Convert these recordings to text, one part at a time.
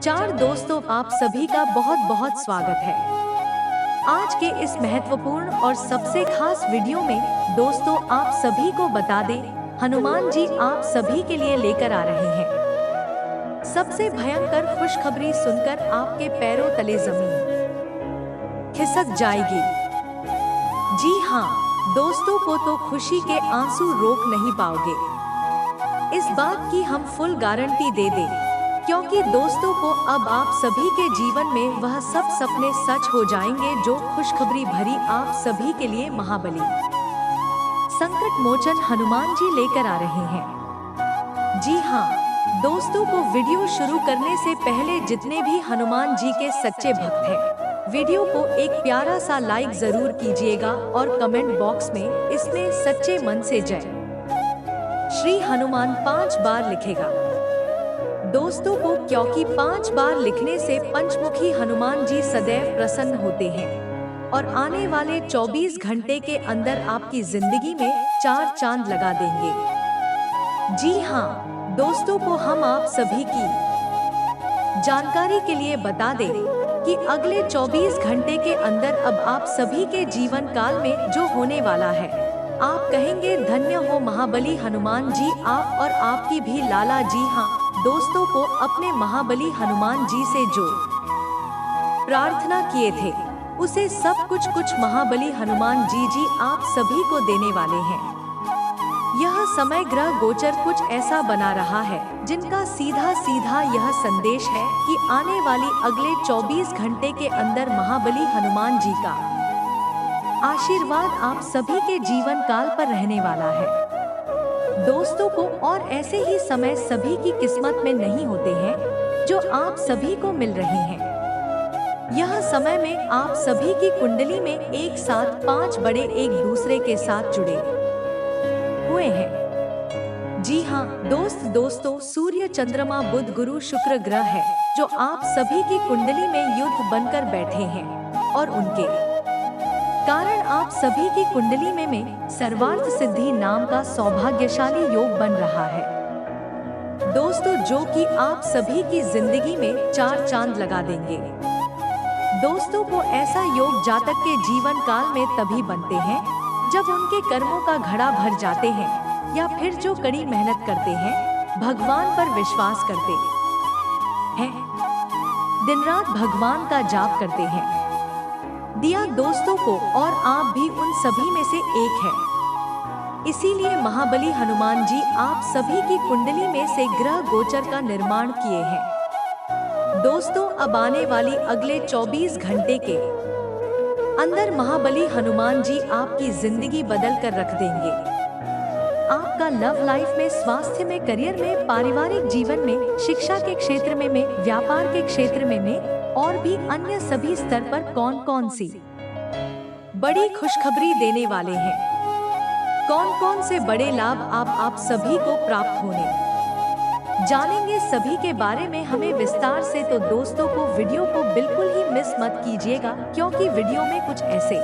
चार दोस्तों, आप सभी का बहुत बहुत स्वागत है। आज के इस महत्वपूर्ण और सबसे खास वीडियो में दोस्तों आप सभी को बता दें, हनुमान जी आप सभी के लिए लेकर आ रहे हैं सबसे भयंकर खुशखबरी सुनकर आपके पैरों तले जमीन खिसक जाएगी। जी हाँ, दोस्तों को तो खुशी के आंसू रोक नहीं पाओगे। इस बात की हम फुल गारंटी दे दें, क्योंकि दोस्तों को अब आप सभी के जीवन में वह सब सपने सच हो जाएंगे जो खुशखबरी भरी आप सभी के लिए महाबली संकट मोचन हनुमान जी लेकर आ रहे हैं। जी हाँ दोस्तों, को वीडियो शुरू करने से पहले जितने भी हनुमान जी के सच्चे भक्त हैं, वीडियो को एक प्यारा सा लाइक जरूर कीजिएगा और कमेंट बॉक्स में इसमें सच्चे मन से जय श्री हनुमान 5 बार लिखेगा। दोस्तों को क्योंकि 5 बार लिखने से पंचमुखी हनुमान जी सदैव प्रसन्न होते हैं और आने वाले 24 घंटे के अंदर आपकी जिंदगी में 4 चांद लगा देंगे। जी हाँ दोस्तों, को हम आप सभी की जानकारी के लिए बता दें कि अगले 24 घंटे के अंदर अब आप सभी के जीवन काल में जो होने वाला है, आप कहेंगे धन्य हो महाबली हनुमान जी आप और आपकी भी लाला। जी हाँ दोस्तों, को अपने महाबली हनुमान जी से जो प्रार्थना किए थे उसे सब कुछ महाबली हनुमान जी आप सभी को देने वाले हैं। यह समय ग्रह गोचर कुछ ऐसा बना रहा है जिनका सीधा सीधा यह संदेश है कि आने वाली अगले 24 घंटे के अंदर महाबली हनुमान जी का आशीर्वाद आप सभी के जीवन काल पर रहने वाला है। दोस्तों को और ऐसे ही समय सभी की किस्मत में नहीं होते हैं जो आप सभी को मिल रहे हैं। यह समय में आप सभी की कुंडली में एक साथ 5 बड़े एक दूसरे के साथ जुड़े हुए हैं। जी हाँ दोस्तों, सूर्य, चंद्रमा, बुध, गुरु, शुक्र ग्रह है जो आप सभी की कुंडली में युद्ध बनकर बैठे हैं और उनके कारण आप सभी की कुंडली में सर्वार्थ सिद्धि नाम का सौभाग्यशाली योग बन रहा है। दोस्तों जो कि आप सभी की जिंदगी में 4 चांद लगा देंगे। दोस्तों को ऐसा योग जातक के जीवन काल में तभी बनते हैं जब उनके कर्मों का घड़ा भर जाते हैं या फिर जो कड़ी मेहनत करते हैं, भगवान पर विश्वास करते हैं, दिन रात भगवान का जाप करते हैं दिया दोस्तों को, और आप भी उन सभी में से एक है। इसीलिए महाबली हनुमान जी आप सभी की कुंडली में से ग्रह गोचर का निर्माण किए हैं। दोस्तों अब आने वाली अगले 24 घंटे के अंदर महाबली हनुमान जी आपकी जिंदगी बदल कर रख देंगे। आपका लव लाइफ में, स्वास्थ्य में, करियर में, पारिवारिक जीवन में, शिक्षा के क्षेत्र में, व्यापार के क्षेत्र में और भी अन्य सभी स्तर पर कौन कौन सी बड़ी खुशखबरी देने वाले हैं, कौन कौन से बड़े लाभ आप सभी को प्राप्त होने जानेंगे, सभी के बारे में हमें विस्तार से। तो दोस्तों को वीडियो को बिल्कुल ही मिस मत कीजिएगा, क्योंकि वीडियो में कुछ ऐसे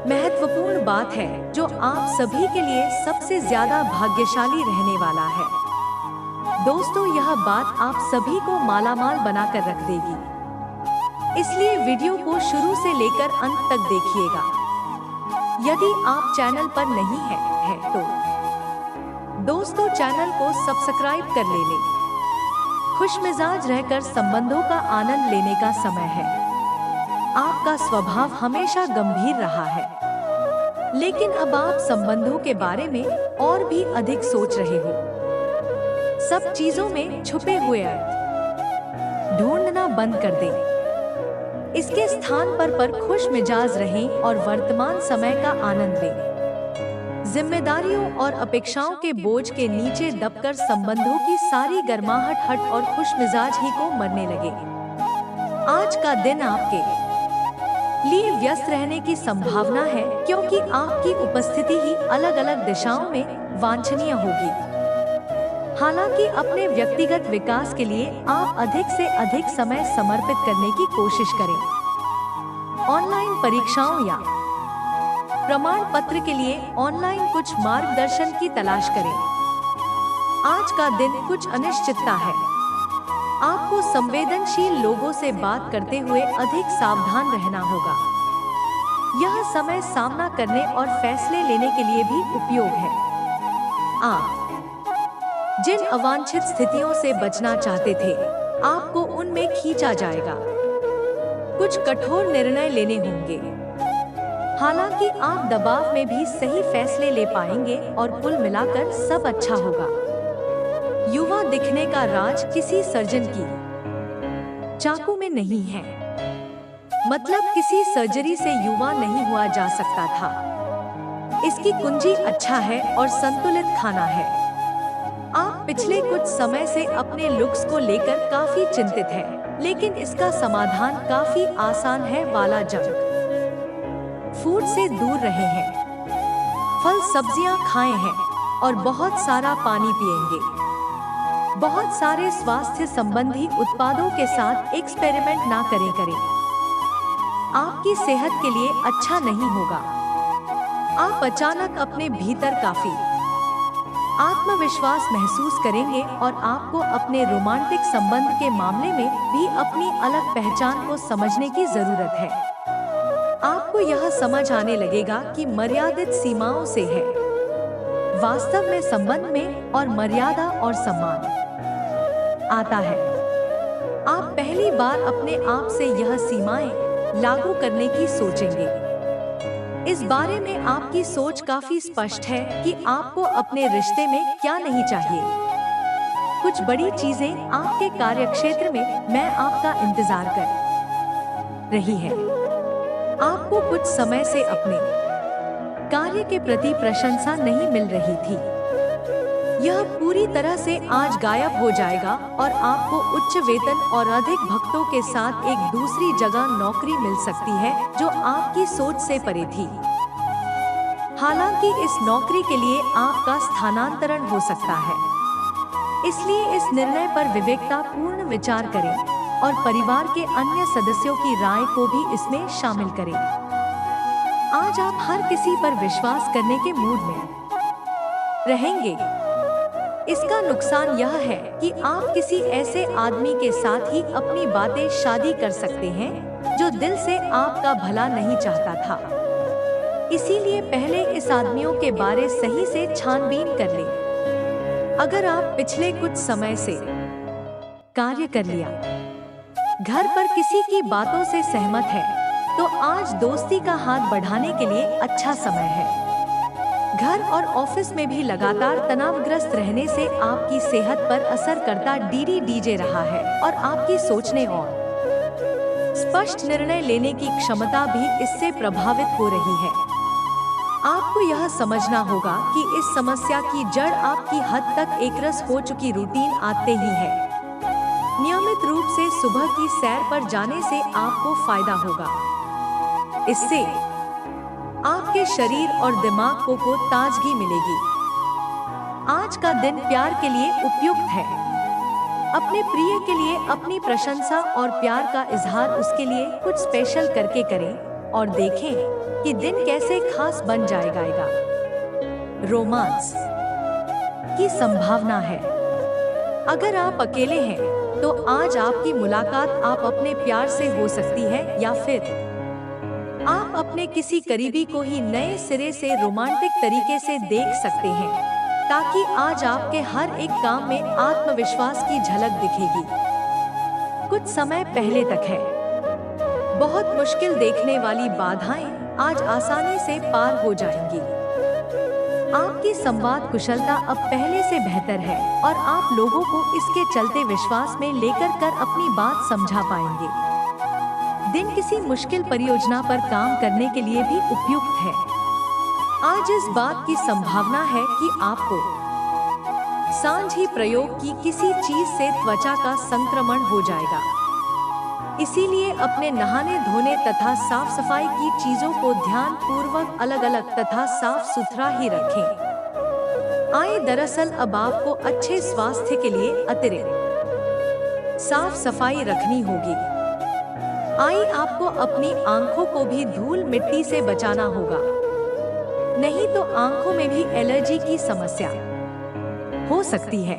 महत्वपूर्ण बात है जो आप सभी के लिए सबसे ज्यादा भाग्यशाली रहने वाला है। दोस्तों यह बात आप सभी को मालामाल बनाकर रख देगी, इसलिए वीडियो को शुरू से लेकर अंत तक देखिएगा। यदि आप चैनल पर नहीं है तो दोस्तों चैनल को सब्सक्राइब कर ले। खुशमिजाज रहकर संबंधों का आनंद लेने का समय है। आपका स्वभाव हमेशा गंभीर रहा है, लेकिन अब आप संबंधों के बारे में और भी अधिक सोच रहे हो। सब चीजों में छुपे हुए अर्थ ढूंढना बंद कर दें। इसके स्थान पर खुश मिजाज रहें और वर्तमान समय का आनंद लें। जिम्मेदारियों और अपेक्षाओं के बोझ के नीचे दबकर संबंधों की सारी गर्माहट और खुश मिजाज ही को मरने लगे। आज का दिन आपके लिए व्यस्त रहने की संभावना है, क्योंकि आपकी उपस्थिति ही अलग अलग दिशाओं में वांछनीय होगी। हालांकि अपने व्यक्तिगत विकास के लिए आप अधिक से अधिक समय समर्पित करने की कोशिश करें। ऑनलाइन परीक्षाओं या प्रमाण पत्र के लिए ऑनलाइन कुछ मार्गदर्शन की तलाश करें। आज का दिन कुछ अनिश्चितता है, आपको संवेदनशील लोगों से बात करते हुए अधिक सावधान रहना होगा। यह समय सामना करने और फैसले लेने के लिए भी उपयोग है। आप जिन अवांछित स्थितियों से बचना चाहते थे, आपको उनमें खींचा जाएगा। कुछ कठोर निर्णय लेने होंगे। हालांकि आप दबाव में भी सही फैसले ले पाएंगे और कुल मिलाकर सब अच्छा होगा। युवा दिखने का राज किसी सर्जन की चाकू में नहीं है। मतलब किसी सर्जरी से युवा नहीं हुआ जा सकता था। इसकी कुंजी अच्छा है और संतुलित खाना है। आप पिछले कुछ समय से अपने लुक्स को लेकर काफी चिंतित हैं, लेकिन इसका समाधान काफी आसान है। वाला जंक फूड से दूर रहे हैं, फल सब्जियां खाए हैं और बहुत सारा पानी पिएंगे। बहुत सारे स्वास्थ्य संबंधी उत्पादों के साथ एक्सपेरिमेंट ना करें। आपकी सेहत के लिए अच्छा नहीं होगा। आप अचानक अपने भीतर काफी आत्मविश्वास महसूस करेंगे और आपको अपने रोमांटिक संबंध के मामले में भी अपनी अलग पहचान को समझने की जरूरत है। आपको यह समझ आने लगेगा कि मर्यादित सीमाओं से है वास्तव में संबंध में और मर्यादा और सम्मान आता है। आप पहली बार अपने आप से यह सीमाएं लागू करने की सोचेंगे। इस बारे में आपकी सोच काफी स्पष्ट है कि आपको अपने रिश्ते में क्या नहीं चाहिए। कुछ बड़ी चीजें आपके कार्यक्षेत्र में मैं आपका इंतजार कर रही है। आपको कुछ समय से अपने कार्य के प्रति प्रशंसा नहीं मिल रही थी। यह पूरी तरह से आज गायब हो जाएगा और आपको उच्च वेतन और अधिक भक्तों के साथ एक दूसरी जगह नौकरी मिल सकती है जो आपकी सोच से परे थी। हालांकि इस नौकरी के लिए आपका स्थानांतरण हो सकता है, इसलिए इस निर्णय पर विवेकतापूर्ण विचार करें और परिवार के अन्य सदस्यों की राय को भी इसमें शामिल करें। आज आप हर किसी पर विश्वास करने के मूड में रहेंगे। इसका नुकसान यह है कि आप किसी ऐसे आदमी के साथ ही अपनी बातें शादी कर सकते हैं जो दिल से आपका भला नहीं चाहता था। इसीलिए पहले इस आदमियों के बारे सही से छानबीन कर लें। अगर आप पिछले कुछ समय से कार्य कर लिया, घर पर किसी की बातों से सहमत है, तो आज दोस्ती का हाथ बढ़ाने के लिए अच्छा समय है। घर और ऑफिस में भी लगातार तनावग्रस्त रहने से आपकी सेहत पर असर करता डीजे रहा है और आपकी सोचने और स्पष्ट निर्णय लेने की क्षमता भी इससे प्रभावित हो रही है। आपको यह समझना होगा कि इस समस्या की जड़ आपकी हद तक एकरस हो चुकी रूटीन आते ही है। नियमित रूप से सुबह की सैर पर जाने से आपको फायदा होगा। इससे आपके शरीर और दिमाग को ताजगी मिलेगी। आज का दिन प्यार के लिए उपयुक्त है। अपने प्रिय के लिए अपनी प्रशंसा और प्यार का इजहार उसके लिए कुछ स्पेशल करके करें और देखें कि दिन कैसे खास बन जाएगा। रोमांस की संभावना है। अगर आप अकेले हैं तो आज आपकी मुलाकात आप अपने प्यार से हो सकती है, या फिर आप अपने किसी करीबी को ही नए सिरे से रोमांटिक तरीके से देख सकते हैं, ताकि आज आपके हर एक काम में आत्मविश्वास की झलक दिखेगी। कुछ समय पहले तक है बहुत मुश्किल देखने वाली बाधाएं आज आसानी से पार हो जाएंगी। आपकी संवाद कुशलता अब पहले से बेहतर है और आप लोगों को इसके चलते विश्वास में लेकर कर अपनी बात समझा पाएंगे। दिन किसी मुश्किल परियोजना पर काम करने के लिए भी उपयुक्त है। आज इस बात की संभावना है कि आपको सांझ ही प्रयोग की किसी चीज से त्वचा का संक्रमण हो जाएगा। इसीलिए अपने नहाने धोने तथा साफ सफाई की चीजों को ध्यान पूर्वक अलग अलग तथा साफ सुथरा ही रखें। दरअसल अब आपको अच्छे स्वास्थ्य के लिए अतिरिक्त साफ सफाई रखनी होगी। आपको अपनी आंखों को भी धूल मिट्टी से बचाना होगा, नहीं तो आंखों में भी एलर्जी की समस्या हो सकती है।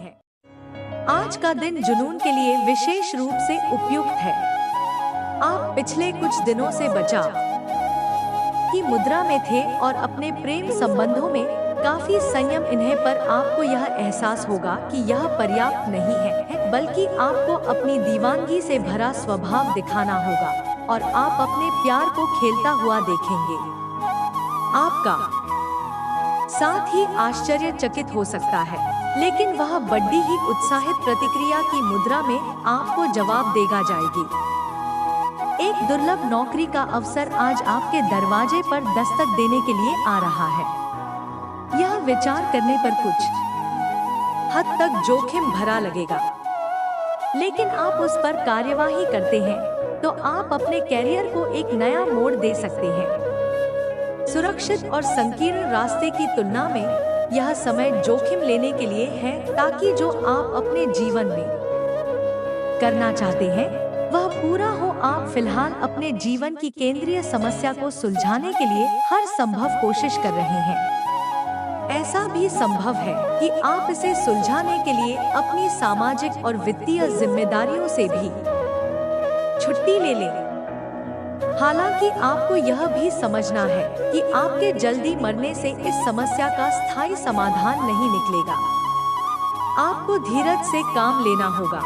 आज का दिन जुनून के लिए विशेष रूप से उपयुक्त है। आप पिछले कुछ दिनों से बचाव की मुद्रा में थे और अपने प्रेम संबंधों में काफी संयम इन्हें, पर आपको यह एहसास होगा कि यह पर्याप्त नहीं है, बल्कि आपको अपनी दीवानगी से भरा स्वभाव दिखाना होगा और आप अपने प्यार को खेलता हुआ देखेंगे। आपका साथ ही आश्चर्यचकित हो सकता है, लेकिन वह बड़ी ही उत्साहित प्रतिक्रिया की मुद्रा में आपको जवाब देगा जाएगी। एक दुर्लभ नौकरी का अवसर आज आपके दरवाजे पर दस्तक देने के लिए आ रहा है। यह विचार करने पर कुछ हद तक जोखिम भरा लगेगा, लेकिन आप उस पर कार्यवाही करते हैं तो आप अपने कैरियर को एक नया मोड़ दे सकते हैं। सुरक्षित और संकीर्ण रास्ते की तुलना में यह समय जोखिम लेने के लिए है, ताकि जो आप अपने जीवन में करना चाहते हैं वह पूरा हो। आप फिलहाल अपने जीवन की केंद्रीय समस्या को सुलझाने के लिए हर संभव कोशिश कर रहे हैं। ऐसा भी संभव है कि आप इसे सुलझाने के लिए अपनी सामाजिक और वित्तीय जिम्मेदारियों से भी छुट्टी ले लें। हालांकि आपको यह भी समझना है कि आपके जल्दी मरने से इस समस्या का स्थायी समाधान नहीं निकलेगा। आपको धीरज से काम लेना होगा।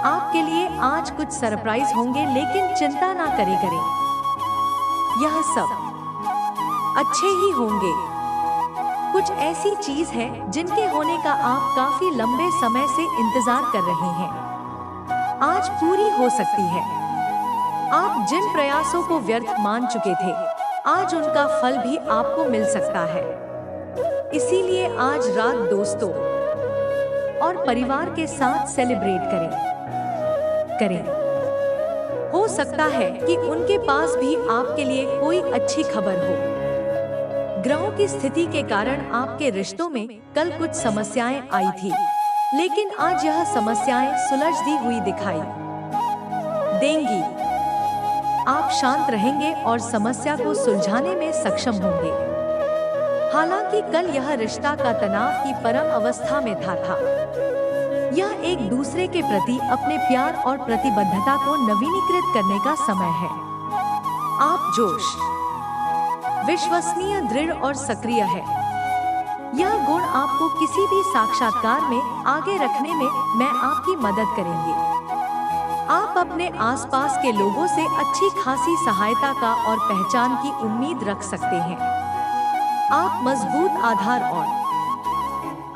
आपके लिए आज कुछ सरप्राइज होंगे, लेकिन चिंता ना करें। यह सब अच्छे ही होंगे। कुछ ऐसी चीज है जिनके होने का आप काफी लंबे समय से इंतजार कर रहे हैं, आज पूरी हो सकती है। आप जिन प्रयासों को व्यर्थ मान चुके थे, आज उनका फल भी आपको मिल सकता है। इसीलिए आज रात दोस्तों और परिवार के साथ सेलिब्रेट करें। हो सकता है कि उनके पास भी आपके लिए कोई अच्छी खबर हो। ग्रहों की स्थिति के कारण आपके रिश्तों में कल कुछ समस्याएं आई थी, लेकिन आज यह समस्याएं सुलझती हुई दिखाई देंगी। आप शांत रहेंगे और समस्या को सुलझाने में सक्षम होंगे। हालांकि कल यह रिश्ता का तनाव की परम अवस्था में था। यह एक दूसरे के प्रति अपने प्यार और प्रतिबद्धता को नवीनीकृत करने का समय है। आप जोश, विश्वसनीय, दृढ़ और सक्रिय है। यह गुण आपको किसी भी साक्षात्कार में आगे रखने में मैं आपकी मदद करेंगे। आप अपने आसपास के लोगों से अच्छी खासी सहायता का और पहचान की उम्मीद रख सकते हैं। आप मजबूत आधार और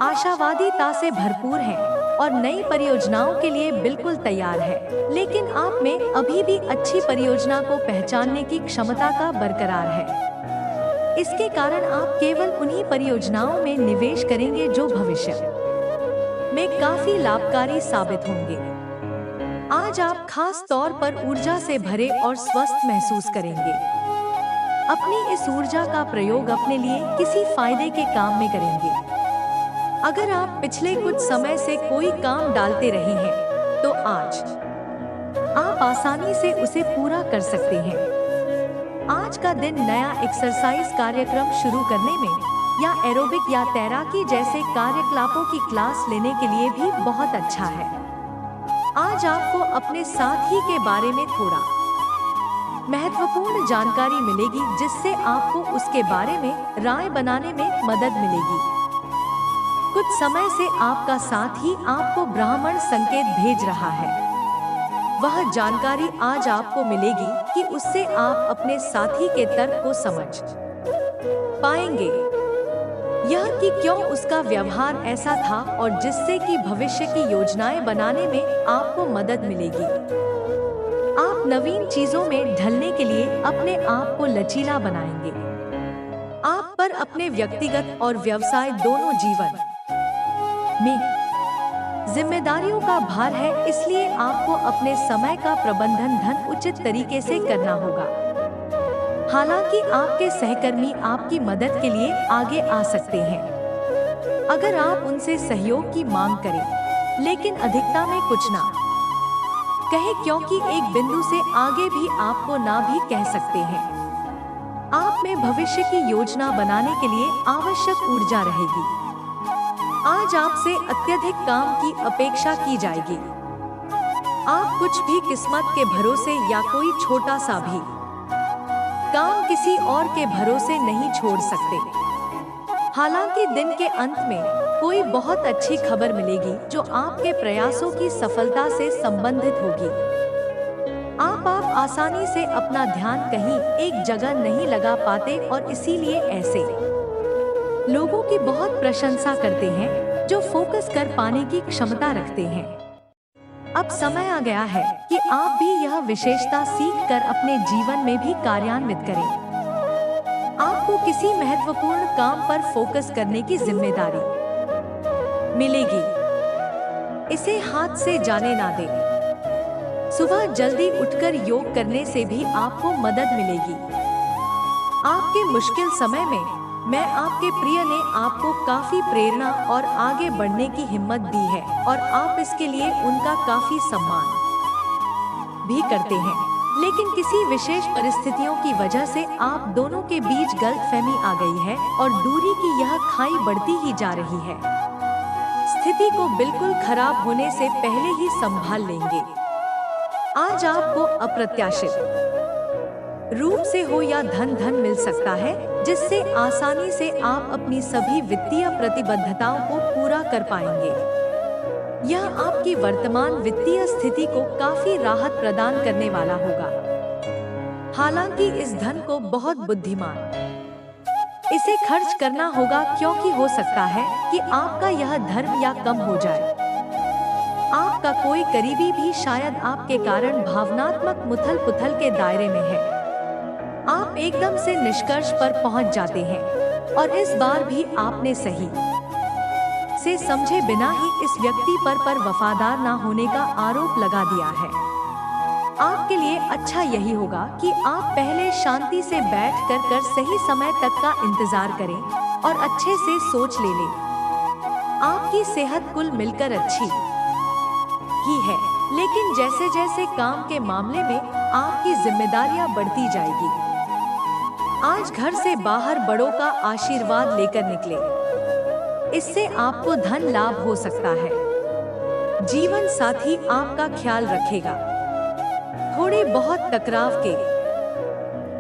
आशावादीता से भरपूर हैं और नई परियोजनाओं के लिए बिल्कुल तैयार है, लेकिन आप में अभी भी अच्छी परियोजना को पहचानने की क्षमता का बरकरार है। इसके कारण आप केवल उन्हीं परियोजनाओं में निवेश करेंगे जो भविष्य में काफी लाभकारी साबित होंगे। आज आप खास तौर पर ऊर्जा से भरे और स्वस्थ महसूस करेंगे। अपनी इस ऊर्जा का प्रयोग अपने लिए किसी फायदे के काम में करेंगे। अगर आप पिछले कुछ समय से कोई काम डालते रहे हैं, तो आज आप आसानी से उसे पूरा कर सकते हैं। आज का दिन नया एक्सरसाइज कार्यक्रम शुरू करने में या एरोबिक या तैराकी जैसे कार्यकलापों की क्लास लेने के लिए भी बहुत अच्छा है। आज आपको अपने साथी के बारे में थोड़ा महत्वपूर्ण जानकारी मिलेगी, जिससे आपको उसके बारे में राय बनाने में मदद मिलेगी। कुछ समय से आपका साथी आपको ब्राह्मण संकेत भेज रहा है। वह जानकारी आज आपको मिलेगी कि उससे आप अपने साथी के तर्क को समझ पाएंगे। यह कि क्यों उसका व्यवहार ऐसा था और जिससे कि भविष्य की योजनाएं बनाने में आपको मदद मिलेगी। आप नवीन चीजों में ढलने के लिए अपने आप को लचीला बनाएंगे। आप पर अपने व्यक्तिगत और व्यवसाय दोनों जीवन में जिम्मेदारियों का भार है, इसलिए आपको अपने समय का प्रबंधन उचित तरीके से करना होगा। हालांकि आपके सहकर्मी आपकी मदद के लिए आगे आ सकते हैं अगर आप उनसे सहयोग की मांग करें, लेकिन अधिकता में कुछ ना कहें, क्योंकि एक बिंदु से आगे भी आपको ना भी कह सकते हैं। आप में भविष्य की योजना बनाने के लिए आवश्यक ऊर्जा रहेगी। आज आपसे अत्यधिक काम की अपेक्षा की जाएगी। आप कुछ भी किस्मत के भरोसे या कोई छोटा सा भी काम किसी और के भरोसे नहीं छोड़ सकते। हालांकि दिन के अंत में कोई बहुत अच्छी खबर मिलेगी जो आपके प्रयासों की सफलता से संबंधित होगी। आप आसानी से अपना ध्यान कहीं एक जगह नहीं लगा पाते और इसीलिए ऐसे लोगों की बहुत प्रशंसा करते हैं जो फोकस कर पाने की क्षमता रखते हैं। अब समय आ गया है कि आप भी यह विशेषता सीख कर अपने जीवन में भी कार्यान्वित करें। आपको किसी महत्वपूर्ण काम पर फोकस करने की जिम्मेदारी मिलेगी। इसे हाथ से जाने ना दें। सुबह जल्दी उठकर योग करने से भी आपको मदद मिलेगी। आपके मुश्किल समय में मैं आपके प्रिय ने आपको काफी प्रेरणा और आगे बढ़ने की हिम्मत दी है और आप इसके लिए उनका काफी सम्मान भी करते हैं। लेकिन किसी विशेष परिस्थितियों की वजह से आप दोनों के बीच गलतफहमी आ गई है और दूरी की यह खाई बढ़ती ही जा रही है। स्थिति को बिल्कुल खराब होने से पहले ही संभाल लेंगे। आज आपको अप्रत्याशित रूप से हो या धन मिल सकता है जिससे आसानी से आप अपनी सभी वित्तीय प्रतिबद्धताओं को पूरा कर पाएंगे। यह आपकी वर्तमान वित्तीय स्थिति को काफी राहत प्रदान करने वाला होगा। हालांकि इस धन को बहुत बुद्धिमान इसे खर्च करना होगा क्योंकि हो सकता है कि आपका यह धर्म या कम हो जाए। आपका कोई करीबी भी शायद आपके कारण भावनात्मक मुथल पुथल के दायरे में है। आप एकदम से निष्कर्ष पर पहुंच जाते हैं और इस बार भी आपने सही से समझे बिना ही इस व्यक्ति पर वफादार ना होने का आरोप लगा दिया है। आपके लिए अच्छा यही होगा कि आप पहले शांति से बैठ कर सही समय तक का इंतजार करें और अच्छे से सोच ले लें। आपकी सेहत कुल मिलकर अच्छी ही है, लेकिन जैसे जैसे काम के मामले में आपकी जिम्मेदारियां बढ़ती जाएगी। आज घर से बाहर बड़ों का आशीर्वाद लेकर निकले। इससे आपको धन लाभ हो सकता है। जीवन साथी आपका ख्याल रखेगा। थोड़े बहुत टकराव के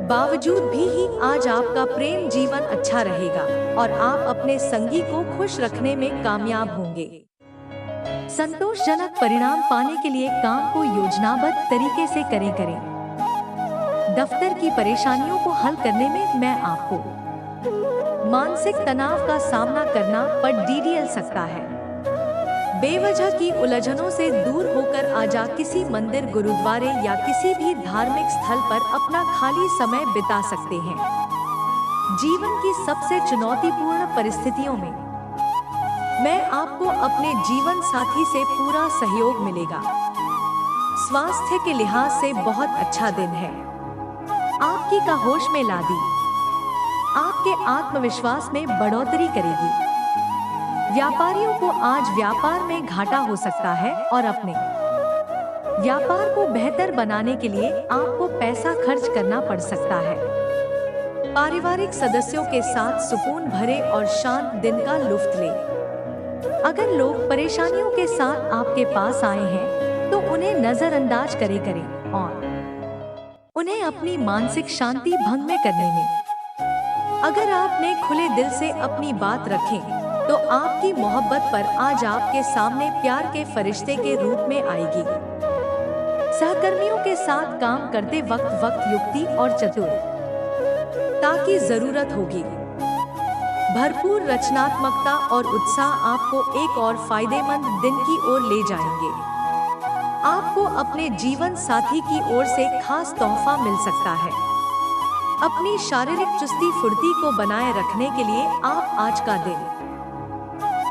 बावजूद भी आज आपका प्रेम जीवन अच्छा रहेगा और आप अपने संगी को खुश रखने में कामयाब होंगे। संतोषजनक परिणाम पाने के लिए काम को योजनाबद्ध तरीके से करें। दफ्तर की परेशानियों को हल करने में मैं आपको मानसिक तनाव का सामना करना पड़ सकता है। बेवजह की उलझनों से दूर होकर आज किसी मंदिर, गुरुद्वारे या किसी भी धार्मिक स्थल पर अपना खाली समय बिता सकते हैं। जीवन की सबसे चुनौतीपूर्ण परिस्थितियों में मैं आपको अपने जीवन साथी से पूरा सहयोग मिलेगा। स्वास्थ्य के लिहाज से बहुत अच्छा दिन है। आपकी का होश में ला दी आपके आत्मविश्वास में बढ़ोतरी करेगी। व्यापारियों को आज व्यापार में घाटा हो सकता है और अपने व्यापार को बेहतर बनाने के लिए आपको पैसा खर्च करना पड़ सकता है। पारिवारिक सदस्यों के साथ सुकून भरे और शांत दिन का लुत्फ लें। अगर लोग परेशानियों के साथ आपके पास आए हैं तो उन्हें नजरअंदाज करें और उन्हें अपनी मानसिक शांति भंग में करने में अगर आपने खुले दिल से अपनी बात रखें तो आपकी मोहब्बत पर आज आपके सामने प्यार के फरिश्ते के रूप में आएगी। सहकर्मियों के साथ काम करते वक्त युक्ति और चतुरता की जरूरत होगी। भरपूर रचनात्मकता और उत्साह आपको एक और फायदेमंद दिन की ओर ले जाएंगे। आपको अपने जीवन साथी की ओर से खास तोहफा मिल सकता है। अपनी शारीरिक चुस्ती फुर्ती को बनाए रखने के लिए आप आज का दिन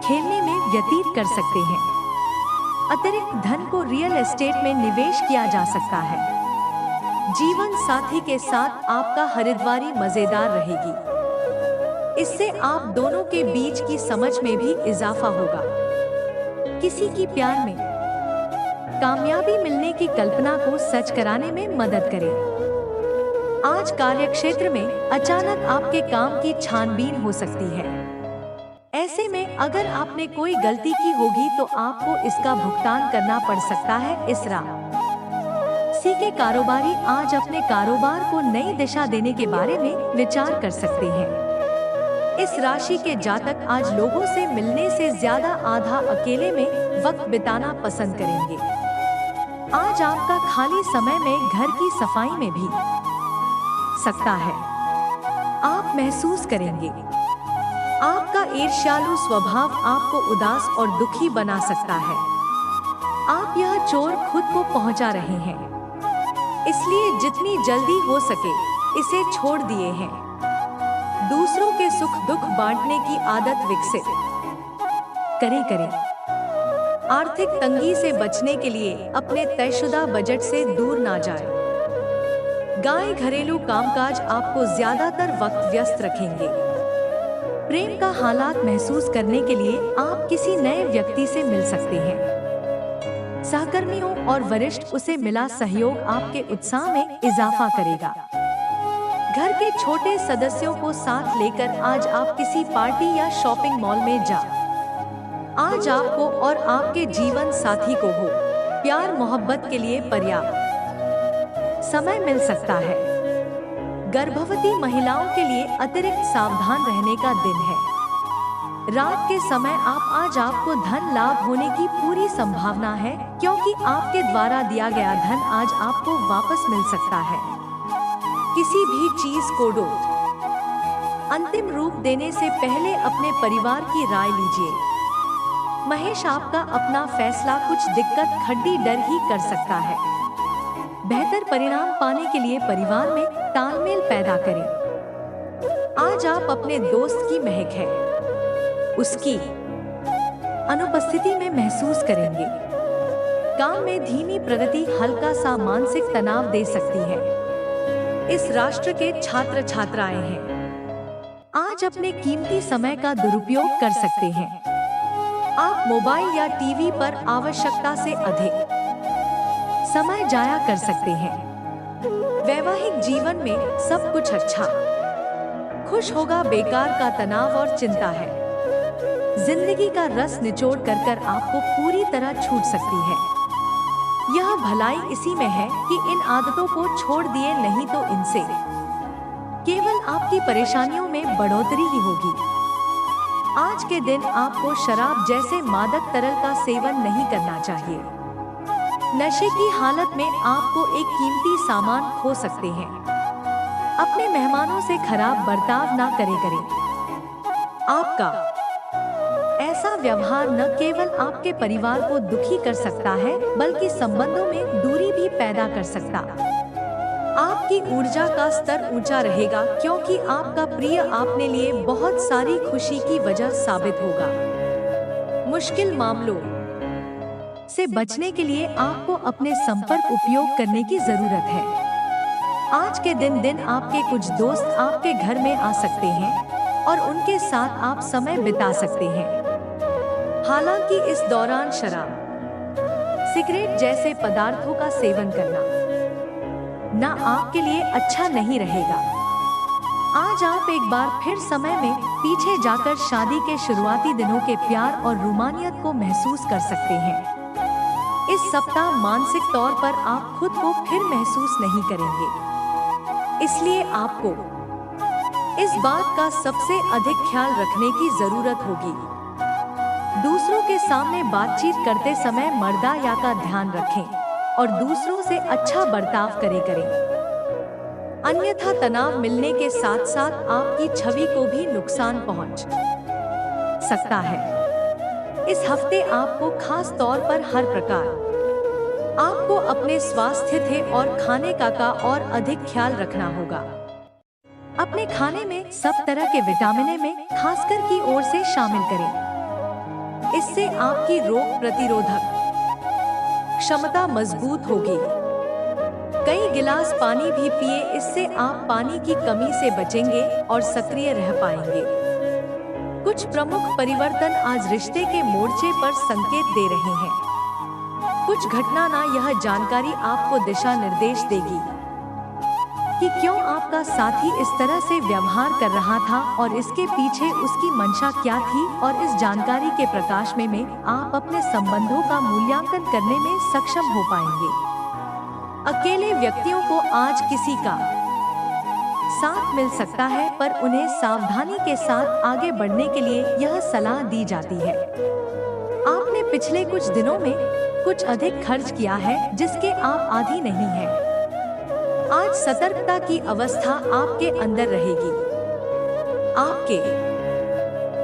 खेलने में व्यतीत कर सकते हैं। अतिरिक्त धन को रियल एस्टेट में निवेश किया जा सकता है। जीवन साथी के साथ आपका खरीदारी मजेदार रहेगी। इससे आप दोनों के बीच की समझ में भी इजाफा होगा। किसी की प्यार में कामयाबी मिलने की कल्पना को सच कराने में मदद करें। आज कार्यक्षेत्र में अचानक आपके काम की छानबीन हो सकती है। ऐसे में अगर आपने कोई गलती की होगी तो आपको इसका भुगतान करना पड़ सकता है। इस राशि के कारोबारी आज अपने कारोबार को नई दिशा देने के बारे में विचार कर सकते हैं। इस राशि के जातक आज लोगों से मिलने से ज्यादा आधा अकेले में वक्त बिताना पसंद करेंगे। आज आपका खाली समय में घर की सफाई में भी सकता है। आप महसूस करेंगे आपका ईर्ष्यालु स्वभाव आपको उदास और दुखी बना सकता है। आप यह चोर खुद को पहुंचा रहे हैं, इसलिए जितनी जल्दी हो सके इसे छोड़ दिए हैं। दूसरों के सुख दुख बांटने की आदत विकसित करें। आर्थिक तंगी से बचने के लिए अपने तयशुदा बजट से दूर ना जाएं। गाय घरेलू कामकाज आपको ज्यादातर वक्त व्यस्त रखेंगे। प्रेम का हालात महसूस करने के लिए आप किसी नए व्यक्ति से मिल सकते हैं। सहकर्मियों और वरिष्ठ उसे मिला सहयोग आपके उत्साह में इजाफा करेगा। घर के छोटे सदस्यों को साथ लेकर आज आप किसी पार्टी या शॉपिंग मॉल में जा। आज आपको और आपके जीवन साथी को हो प्यार मोहब्बत के लिए पर्याप्त समय मिल सकता है। गर्भवती महिलाओं के लिए अतिरिक्त सावधान रहने का दिन है। रात के समय आज आपको धन लाभ होने की पूरी संभावना है, क्योंकि आपके द्वारा दिया गया धन आज आपको वापस मिल सकता है। किसी भी चीज को अंतिम रूप देने से पहले अपने परिवार की राय लीजिए। महेश, आपका अपना फैसला कुछ दिक्कत खड्डी डर ही कर सकता है। बेहतर परिणाम पाने के लिए परिवार में तालमेल पैदा करें। आज आप अपने दोस्त की महक है उसकी अनुपस्थिति में महसूस करेंगे। काम में धीमी प्रगति हल्का सा मानसिक तनाव दे सकती है। इस राष्ट्र के छात्र छात्राएं हैं आज अपने कीमती समय का दुरुपयोग कर सकते हैं। आप मोबाइल या टीवी पर आवश्यकता से अधिक समय जाया कर सकते हैं। वैवाहिक जीवन में सब कुछ अच्छा खुश होगा। बेकार का तनाव और चिंता है। जिंदगी का रस निचोड़ कर आपको पूरी तरह छूट सकती है। यह भलाई इसी में है कि इन आदतों को छोड़ दिए, नहीं तो इनसे केवल आपकी परेशानियों में बढ़ोतरी ही होगी। आज के दिन आपको शराब जैसे मादक तरल का सेवन नहीं करना चाहिए। नशे की हालत में आपको एक कीमती सामान खो सकते हैं। अपने मेहमानों से खराब बर्ताव ना करें। आपका ऐसा व्यवहार न केवल आपके परिवार को दुखी कर सकता है, बल्कि संबंधों में दूरी भी पैदा कर सकता। आपकी ऊर्जा का स्तर ऊंचा रहेगा, क्योंकि आपका प्रिय आपने लिए बहुत सारी खुशी की वजह साबित होगा। मुश्किल मामलों से बचने के लिए आपको अपने संपर्क उपयोग करने की जरूरत है। आज के दिन आपके कुछ दोस्त आपके घर में आ सकते हैं और उनके साथ आप समय बिता सकते हैं। हालांकि इस दौरान शराब, सिगरेट जैसे पदार्थों का सेवन करना ना आपके लिए अच्छा नहीं रहेगा। आज आप एक बार फिर समय में पीछे जाकर शादी के शुरुआती दिनों के प्यार और रोमानियत को महसूस कर सकते हैं। इस सप्ताह मानसिक तौर पर आप खुद को फिर महसूस नहीं करेंगे, इसलिए आपको इस बात का सबसे अधिक ख्याल रखने की जरूरत होगी। दूसरों के सामने बातचीत करते समय मर्यादा का ध्यान रखें और दूसरों से अच्छा बर्ताव करें। अन्यथा तनाव मिलने के साथ साथ आपकी छवि को भी नुकसान पहुंच सकता है। इस हफ्ते आपको खास तौर पर हर प्रकार आपको अपने स्वास्थ्य और खाने का और अधिक ख्याल रखना होगा। अपने खाने में सब तरह के विटामिन में खासकर की ओर से शामिल करें। इससे आपकी रोग प्रतिरोधक क्षमता मजबूत होगी। कई गिलास पानी भी पिए, इससे आप पानी की कमी से बचेंगे और सक्रिय रह पाएंगे। कुछ प्रमुख परिवर्तन आज रिश्ते के मोर्चे पर संकेत दे रहे हैं। कुछ घटना ना यह जानकारी आपको दिशा निर्देश देगी कि क्यों आपका साथी इस तरह से व्यवहार कर रहा था और इसके पीछे उसकी मंशा क्या थी, और इस जानकारी के प्रकाश में आप अपने संबंधों का मूल्यांकन करने में सक्षम हो पाएंगे। अकेले व्यक्तियों को आज किसी का साथ मिल सकता है, पर उन्हें सावधानी के साथ आगे बढ़ने के लिए यह सलाह दी जाती है। आपने पिछले कुछ दिनों में कुछ अधिक खर्च किया है जिसके आप आदी नहीं हैं। आज सतर्कता की अवस्था आपके अंदर रहेगी। आपके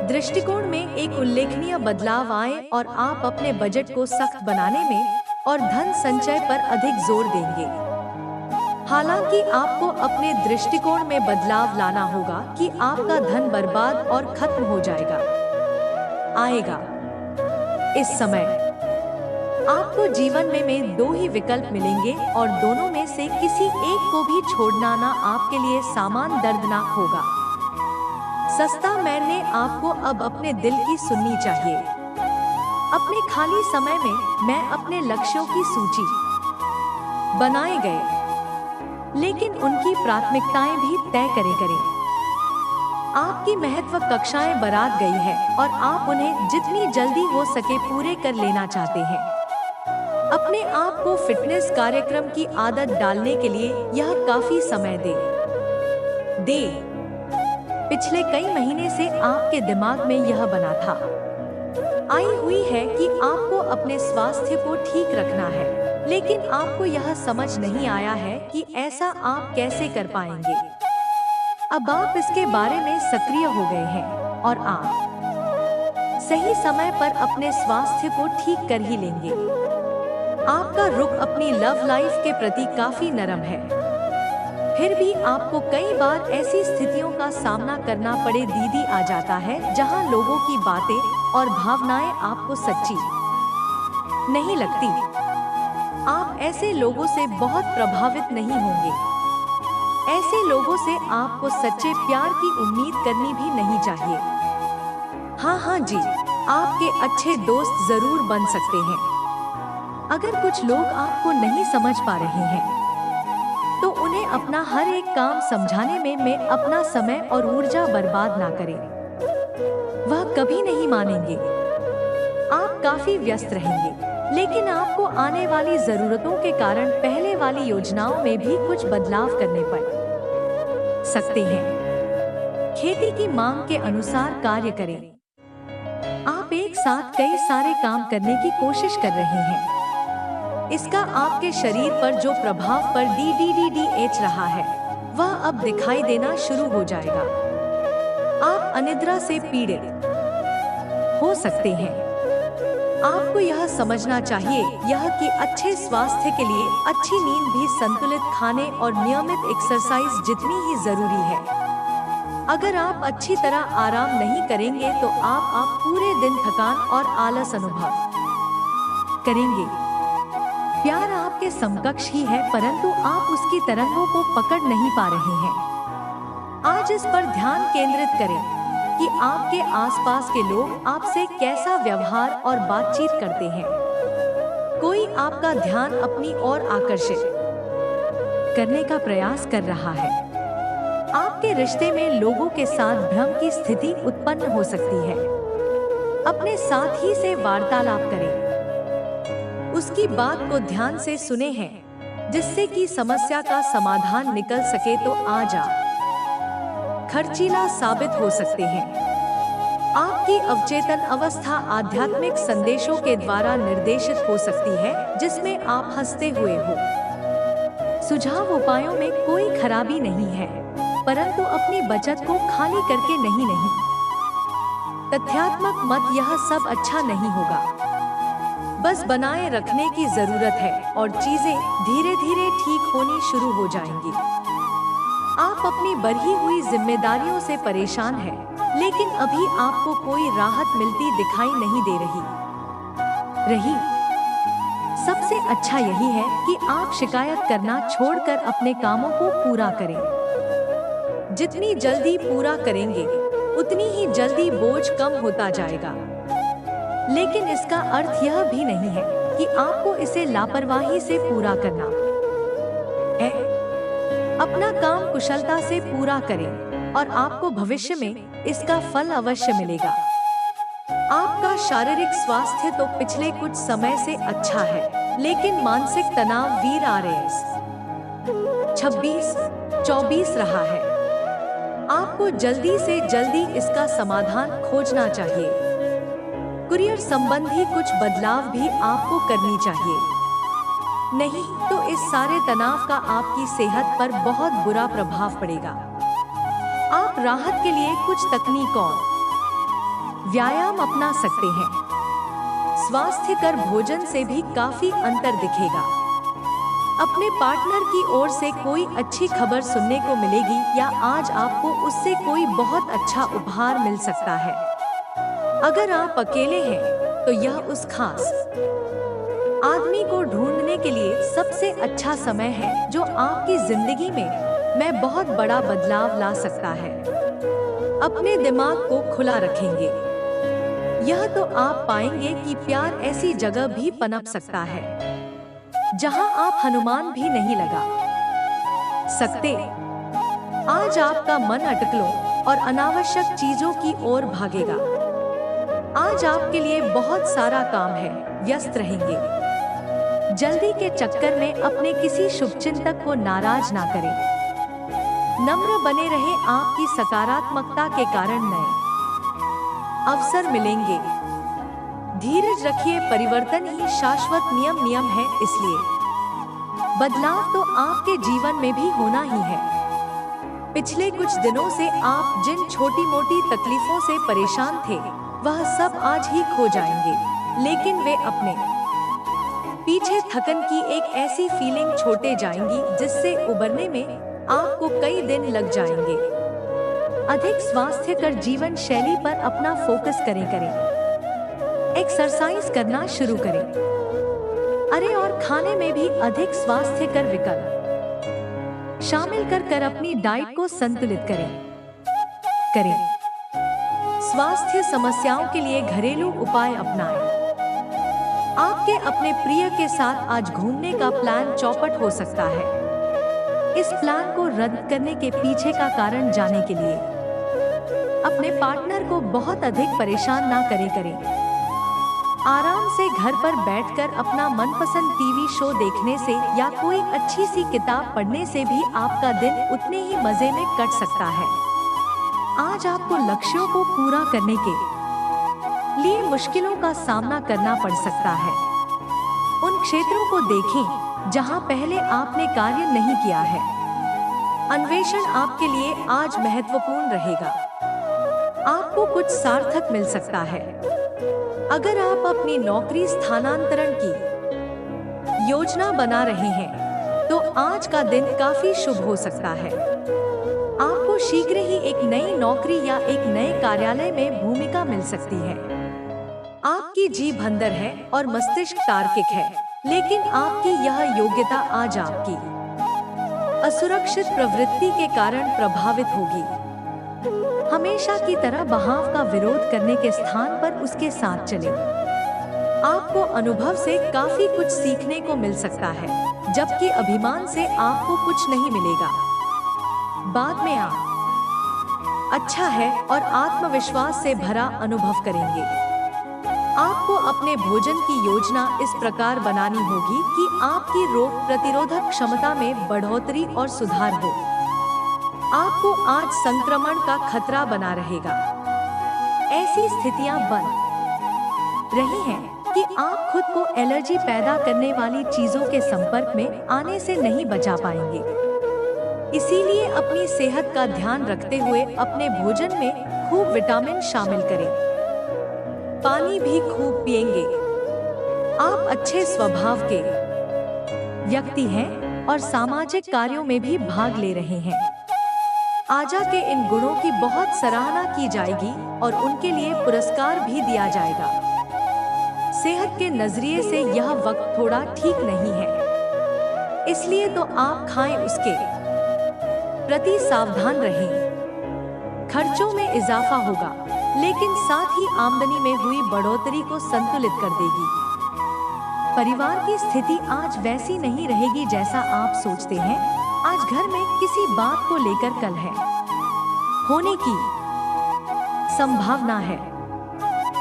दृष्टिकोण में एक उल्लेखनीय बदलाव आए और आप अपने बजट को सख्त बनाने में और धन संचय पर अधिक जोर देंगे। हालांकि आपको अपने दृष्टिकोण में बदलाव लाना होगा कि आपका धन बर्बाद और खत्म हो आएगा। इस समय आपको जीवन में दो ही विकल्प मिलेंगे और दोनों में से किसी एक को भी छोड़ना ना आपके लिए सामान दर्दनाक होगा। सस्ता मैन ने आपको अब अपने दिल की सुननी चाहिए। अपने खाली समय में मैं अपने लक्ष्यों की सूची बनाए गए, लेकिन उनकी प्राथमिकताएं भी तय करें। आपकी महत्व कक्षाएं बारात गई है और आप उन्हें जितनी जल्दी हो सके पूरे कर लेना चाहते हैं। अपने आप को फिटनेस कार्यक्रम की आदत डालने के लिए यह काफी समय दे। पिछले कई महीने से आपके दिमाग में यह बना था आई हुई है कि आपको अपने स्वास्थ्य को ठीक रखना है, लेकिन आपको यह समझ नहीं आया है कि ऐसा आप कैसे कर पाएंगे। अब आप इसके बारे में सक्रिय हो गए हैं और आप सही समय पर अपने स्वास्थ्य को ठीक कर ही लेंगे। आपका रुख अपनी लव लाइफ के प्रति काफी नरम है, फिर भी आपको कई बार ऐसी स्थितियों का सामना करना पड़े दीदी आ जाता है जहां लोगों की बातें और भावनाएं आपको सच्ची नहीं लगती। आप ऐसे लोगों से बहुत प्रभावित नहीं होंगे। ऐसे लोगों से आपको सच्चे प्यार की उम्मीद करनी भी नहीं चाहिए। हाँ जी, आपके अच्छे दोस्त जरूर बन सकते हैं। अगर कुछ लोग आपको नहीं समझ पा रहे हैं तो उन्हें अपना हर एक काम समझाने में अपना समय और ऊर्जा बर्बाद ना करें। वह कभी नहीं मानेंगे। आप काफी व्यस्त रहेंगे, लेकिन आपको आने वाली जरूरतों के कारण पहले वाली योजनाओं में भी कुछ बदलाव करने पड़ सकते हैं। खेती की मांग के अनुसार कार्य करें। आप एक साथ कई सारे काम करने की कोशिश कर रहे हैं। इसका आपके शरीर पर जो प्रभाव पर DDDH रहा है वह अब दिखाई देना शुरू हो जाएगा। आप अनिद्रा से पीड़ित हो सकते हैं। आपको यह समझना चाहिए कि अच्छे स्वास्थ्य के लिए अच्छी नींद भी संतुलित खाने और नियमित एक्सरसाइज जितनी ही जरूरी है। अगर आप अच्छी तरह आराम नहीं करेंगे तो आप पूरे दिन थकान और आलस अनुभव करेंगे। प्यार आपके समकक्ष ही है, परंतु आप उसकी तरंगों को पकड़ नहीं पा रहे हैं। आज इस पर ध्यान केंद्रित करें कि आपके आसपास के लोग आपसे कैसा व्यवहार और बातचीत करते हैं। कोई आपका ध्यान अपनी ओर आकर्षित करने का प्रयास कर रहा है। आपके रिश्ते में लोगों के साथ भ्रम की स्थिति उत्पन्न हो सकती है। अपने साथी से वार्तालाप करें, उसकी बात को ध्यान से सुने हैं जिससे कि समस्या का समाधान निकल सके। तो आज आप खर्चीला साबित हो सकते हैं। आपकी अवचेतन अवस्था आध्यात्मिक संदेशों के द्वारा निर्देशित हो सकती है जिसमें आप हंसते हुए हो। सुझाव उपायों में कोई खराबी नहीं है, परंतु अपनी बचत को खाली करके नहीं। तथ्यात्मक मत यह सब अच्छा नहीं होगा, बस बनाए रखने की जरूरत है और चीजें धीरे धीरे ठीक होनी शुरू हो जाएंगी। आप अपनी बढ़ी हुई जिम्मेदारियों से परेशान हैं, लेकिन अभी आपको कोई राहत मिलती दिखाई नहीं दे रही। सबसे अच्छा यही है कि आप शिकायत करना छोड़कर अपने कामों को पूरा करें। जितनी जल्दी पूरा करेंगे उतनी ही जल्दी बोझ कम होता जाएगा। लेकिन इसका अर्थ यह भी नहीं है कि आपको इसे लापरवाही से पूरा करना है। अपना काम कुशलता से पूरा करें और आपको भविष्य में इसका फल अवश्य मिलेगा। आपका शारीरिक स्वास्थ्य तो पिछले कुछ समय से अच्छा है, लेकिन मानसिक तनाव VRS 26-24 रहा है। आपको जल्दी से जल्दी इसका समाधान खोजना चाहिए। करियर संबंधी कुछ बदलाव भी आपको करनी चाहिए, नहीं तो इस सारे तनाव का आपकी सेहत पर बहुत बुरा प्रभाव पड़ेगा। आप राहत के लिए कुछ तकनीक और व्यायाम अपना सकते हैं। स्वास्थ्यकर भोजन से भी काफी अंतर दिखेगा। अपने पार्टनर की ओर से कोई अच्छी खबर सुनने को मिलेगी या आज आपको उससे कोई बहुत अच्छा उपहार मिल सकता है। अगर आप अकेले हैं तो यह उस खास आदमी को ढूंढने के लिए सबसे अच्छा समय है जो आपकी जिंदगी में बहुत बड़ा बदलाव ला सकता है। अपने दिमाग को खुला रखेंगे, यह तो आप पाएंगे कि प्यार ऐसी जगह भी पनप सकता है जहां आप अनुमान भी नहीं लगा सकते। आज आपका मन अटकलों और अनावश्यक चीजों की ओर भागेगा। आज आपके लिए बहुत सारा काम है, व्यस्त रहेंगे। जल्दी के चक्कर में अपने किसी शुभचिंतक को नाराज ना करें। नम्र बने रहें, आपकी सकारात्मकता के कारण नए अवसर मिलेंगे। धीरज रखिए, परिवर्तन ही शाश्वत नियम है, इसलिए बदलाव तो आपके जीवन में भी होना ही है। पिछले कुछ दिनों से आप जिन छोटी मोटी तकलीफों से परेशान थे वह सब आज ही खो जाएंगे, लेकिन वे अपने पीछे थकन की एक ऐसी फीलिंग छोड़े जाएंगी जिससे उबरने में आपको कई दिन लग जाएंगे। अधिक स्वास्थ्यकर जीवन शैली पर अपना फोकस करें। एक्सरसाइज करना शुरू करें। अरे और खाने में भी अधिक स्वास्थ्यकर विकल्प शामिल कर अपनी डाइट को संतुलित करें। स्वास्थ्य समस्याओं के लिए घरेलू उपाय अपनाएं। आपके अपने प्रिय के साथ आज घूमने का प्लान चौपट हो सकता है। इस प्लान को रद्द करने के पीछे का कारण जानने के लिए अपने पार्टनर को बहुत अधिक परेशान ना करें। आराम से घर पर बैठकर अपना मनपसंद टीवी शो देखने से या कोई अच्छी सी किताब पढ़ने से भी आपका दिन उतने ही मजे में कट सकता है। आज आपको लक्ष्यों को पूरा करने के लिए मुश्किलों का सामना करना पड़ सकता है। उन क्षेत्रों को देखें जहां पहले आपने कार्य नहीं किया है। अन्वेषण आपके लिए आज महत्वपूर्ण रहेगा। आपको कुछ सार्थक मिल सकता है। अगर आप अपनी नौकरी स्थानांतरण की योजना बना रहे हैं तो आज का दिन काफी शुभ हो सकता है। आपको शीघ्र ही एक नई नौकरी या एक नए कार्यालय में भूमिका मिल सकती है। आपकी जीभ अंदर है और मस्तिष्क तार्किक है, लेकिन आपकी यह योग्यता आज आपकी असुरक्षित प्रवृत्ति के कारण प्रभावित होगी। हमेशा की तरह बहाव का विरोध करने के स्थान पर उसके साथ चलें। आपको अनुभव से काफी कुछ सीखने को मिल सकता है, जबकि अभिमान से आपको कुछ नहीं मिलेगा। बाद में आप अच्छा है और आत्मविश्वास से भरा अनुभव करेंगे। आपको अपने भोजन की योजना इस प्रकार बनानी होगी कि आपकी रोग प्रतिरोधक क्षमता में बढ़ोतरी और सुधार हो। आपको आज संक्रमण का खतरा बना रहेगा। ऐसी स्थितियां बन रही हैं कि आप खुद को एलर्जी पैदा करने वाली चीजों के संपर्क में आने से नहीं बचा पाएंगे। इसीलिए अपनी सेहत का ध्यान रखते हुए अपने भोजन में खूब विटामिन शामिल करें। पानी भी खूब पिएंगे। आप अच्छे स्वभाव के व्यक्ति हैं और सामाजिक कार्यों में भी भाग ले रहे हैं। आजा के इन गुणों की बहुत सराहना की जाएगी और उनके लिए पुरस्कार भी दिया जाएगा। सेहत के नजरिए से यह वक्त थोड़ा ठीक नहीं है, इसलिए तो आप खाएं उसके प्रति सावधान रहें। खर्चों में इजाफा होगा, लेकिन साथ ही आमदनी में हुई बढ़ोतरी को संतुलित कर देगी। परिवार की स्थिति आज वैसी नहीं रहेगी जैसा आप सोचते हैं। आज घर में किसी बात को लेकर कलह होने की संभावना है।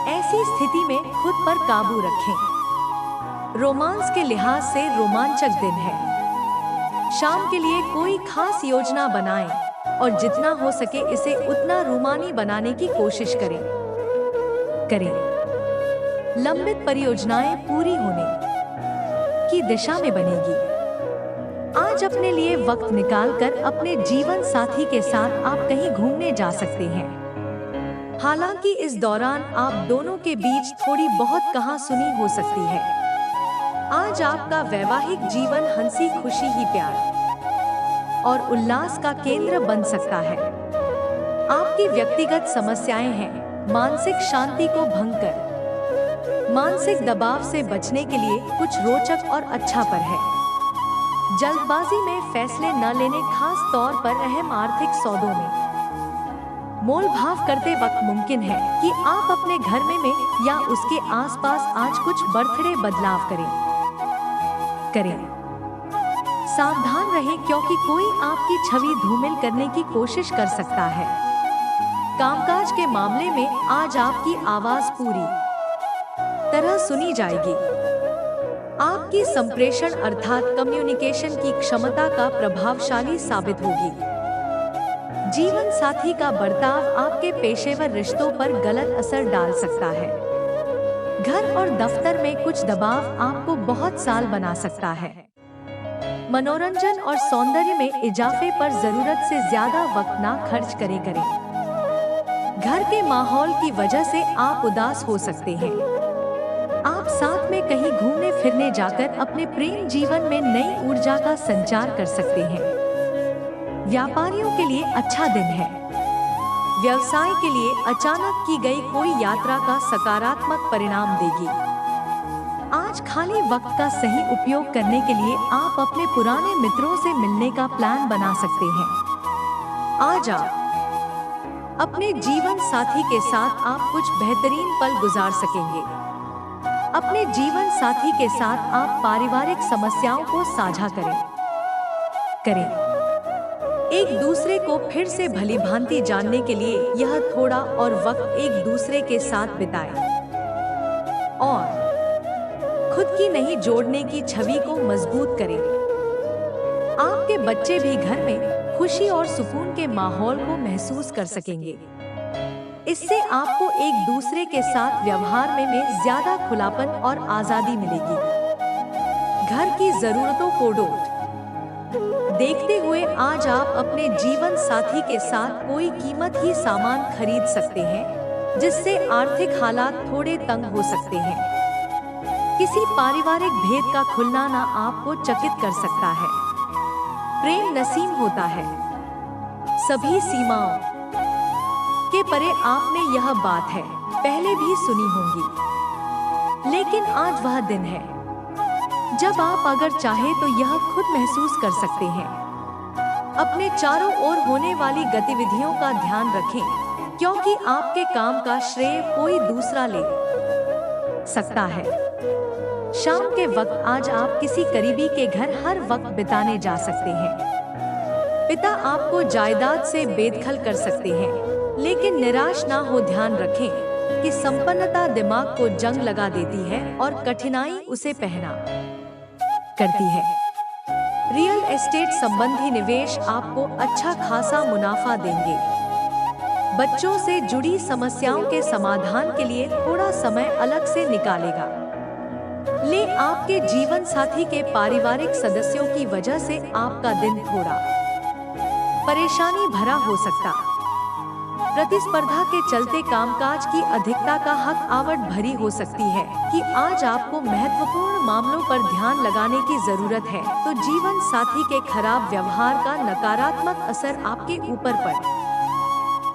ऐसी स्थिति में खुद पर काबू रखें। रोमांस के लिहाज से रोमांचक दिन है। शाम के लिए कोई खास योजना बनाएं और जितना हो सके इसे उतना रूमानी बनाने की कोशिश करें। लंबित परियोजनाएं पूरी होने की दिशा में बनेगी। आज अपने लिए वक्त निकालकर अपने जीवन साथी के साथ आप कहीं घूमने जा सकते हैं। हालांकि इस दौरान आप दोनों के बीच थोड़ी बहुत कहासुनी हो सकती है। आज आपका वैवाहिक जीवन हंसी खुशी ही प्यार और उल्लास का केंद्र बन सकता है। आपकी व्यक्तिगत समस्याएं हैं। मानसिक शांति को भंग कर मानसिक दबाव से बचने के लिए कुछ रोचक और अच्छा पर है। जल्दबाजी में फैसले न लेने, खास तौर पर अहम आर्थिक सौदों में मोल भाव करते वक्त मुमकिन है कि आप अपने घर में या उसके आसपास आज कुछ बर्थडे बदलाव करें। सावधान रहें क्योंकि कोई आपकी छवि धूमिल करने की कोशिश कर सकता है। कामकाज के मामले में आज आपकी आवाज पूरी तरह सुनी जाएगी। आपकी संप्रेषण अर्थात कम्युनिकेशन की क्षमता का प्रभावशाली साबित होगी। जीवन साथी का बर्ताव आपके पेशेवर रिश्तों पर गलत असर डाल सकता है। घर और दफ्तर में कुछ दबाव आपको बहुत साल बना सकता है। मनोरंजन और सौंदर्य में इजाफे पर जरूरत से ज्यादा वक्त ना खर्च करें। घर के माहौल की वजह से आप उदास हो सकते हैं। आप साथ में कहीं घूमने फिरने जाकर अपने प्रेम जीवन में नई ऊर्जा का संचार कर सकते हैं। व्यापारियों के लिए अच्छा दिन है। व्यवसाय के लिए अचानक की गई कोई यात्रा का सकारात्मक परिणाम देगी। आज खाली वक्त का सही उपयोग करने के लिए आप अपने पुराने मित्रों से मिलने का प्लान बना सकते हैं। आज आप अपने जीवन साथी के साथ आप कुछ बेहतरीन पल गुजार सकेंगे। अपने जीवन साथी के साथ आप पारिवारिक समस्याओं को साझा करें। एक दूसरे को फिर से भलीभांति जानने के लिए यह थोड़ा और वक्त एक दूसरे के साथ बिताएं और खुद की नहीं जोड़ने की छवि को मजबूत करें। आपके बच्चे भी घर में खुशी और सुकून के माहौल को महसूस कर सकेंगे। इससे आपको एक दूसरे के साथ व्यवहार में ज्यादा खुलापन और आजादी मिलेगी। घर की जरूरतों को देखते हुए आज आप अपने जीवन साथी के साथ कोई कीमत ही सामान खरीद सकते हैं, जिससे आर्थिक हालात थोड़े तंग हो सकते हैं। किसी पारिवारिक भेद का खुलना ना आपको चकित कर सकता है। प्रेम नसीम होता है। सभी सीमाओं के परे आपने यह बात है पहले भी सुनी होंगी, लेकिन आज वह दिन है जब आप अगर चाहे तो यह खुद महसूस कर सकते हैं। अपने चारों ओर होने वाली गतिविधियों का ध्यान रखें, क्योंकि आपके काम का श्रेय कोई दूसरा ले सकता है। शाम के वक्त आज आप किसी करीबी के घर हर वक्त बिताने जा सकते हैं। पिता आपको जायदाद से बेदखल कर सकते हैं, लेकिन निराश ना हो। ध्यान रखें कि संपन्नता दिमाग को जंग लगा देती है और कठिनाई उसे पहना करती है। रियल एस्टेट संबंधी निवेश आपको अच्छा खासा मुनाफा देंगे। बच्चों से जुड़ी समस्याओं के समाधान के लिए थोड़ा समय अलग से निकालेगा। आपके जीवन साथी के पारिवारिक सदस्यों की वजह से आपका दिन थोड़ा परेशानी भरा हो सकता। प्रतिस्पर्धा के चलते कामकाज की अधिकता का हक आवट भरी हो सकती है कि आज आपको महत्वपूर्ण मामलों पर ध्यान लगाने की जरूरत है, तो जीवन साथी के खराब व्यवहार का नकारात्मक असर आपके ऊपर पड़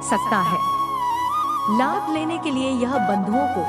सकता है। लाभ लेने के लिए यह बंधुओं को